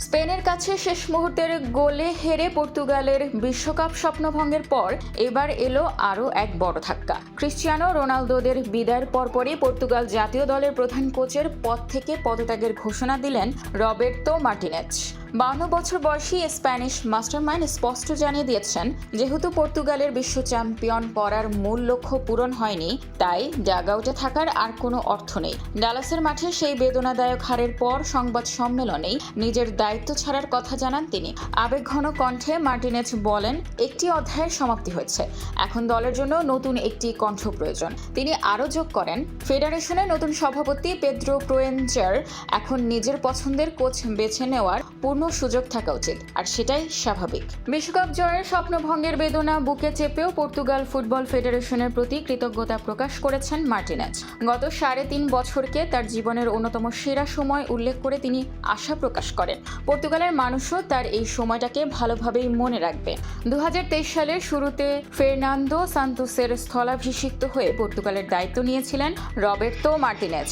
স্পেনের কাছে শেষ মুহূর্তের গোলে হেরে পর্তুগালের বিশ্বকাপ স্বপ্নভঙ্গের পর এবার এলো আরও এক বড় ধাক্কা। ক্রিশ্চিয়ানো রোনালদোদের বিদায়ের পরপরই পর্তুগাল জাতীয় দলের প্রধান কোচের পদ থেকে পদত্যাগের ঘোষণা দিলেন রবের্তো মার্টিনেজ। 52 বছর বয়সী স্প্যানিশ মাস্টারমাইন্ড স্পষ্ট জানিয়ে দিয়েছেন, যেহেতু পর্তুগালের বিশ্ব চ্যাম্পিয়ন করার মূল লক্ষ্য পূরণ হয়নি, তাই ডাগআউটে থাকার আর কোনো অর্থ নেই। ডালাসের মাঠে সেই বেদনাদায়ক হারের পর সংবাদ সম্মেলনেই নিজের দায়িত্ব ছাড়ার কথা জানান তিনি। আবেগঘন কণ্ঠে মার্টিনেজ বলেন, একটি অধ্যায়ের সমাপ্তি হয়েছে, এখন দলের জন্য নতুন একটি কণ্ঠ প্রয়োজন। তিনি আরও যোগ করেন, ফেডারেশনের নতুন সভাপতি পেদ্রো ক্রোয়েঞ্চার এখন নিজের পছন্দের কোচ বেছে নেওয়ার পূর্ণ সুযোগ থাকা উচিত, আর সেটাই স্বাভাবিক। বিশ্বকাপ জয়ের স্বপ্নভঙ্গের বেদনা বুকে চেপেও পর্তুগাল ফুটবল ফেডারেশনের প্রতি কৃতজ্ঞতা প্রকাশ করেছেন মার্টিনেজ। গত 3.5 বছরকে তার জীবনের অন্যতম সেরা সময় উল্লেখ করে তিনি আশা প্রকাশ করেন, পর্তুগালের মানুষও তার এই সময়টাকে ভালোভাবেই মনে রাখবে। 2023 সালের শুরুতে ফের্নান্দো সান্তোসের স্থলাভিষিক্ত হয়ে পর্তুগালের দায়িত্ব নিয়েছিলেন রবের্তো মার্টিনেজ।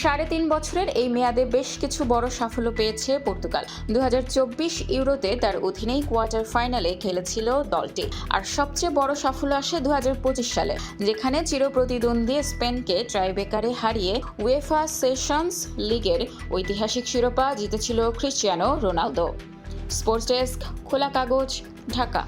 3.5 বছরের এই মেয়াদে বেশ কিছু বড় সাফল্য পেয়েছে পর্তুগাল। 2024 ইউরোতে তার অধীনেই কোয়ার্টার ফাইনালে খেলেছিল দলটি, আর সবচেয়ে বড় সাফল্য আসে 2025 সালে, যেখানে চিরপ্রতিদ্বন্দ্বী স্পেনকে ট্রাইবেকারে হারিয়ে উয়েফা নেশনস লিগের ঐতিহাসিক শিরোপা জিতেছিল ক্রিশ্চিয়ানো রোনালদো। স্পোর্টস ডেস্ক, খোলা কাগজ, ঢাকা।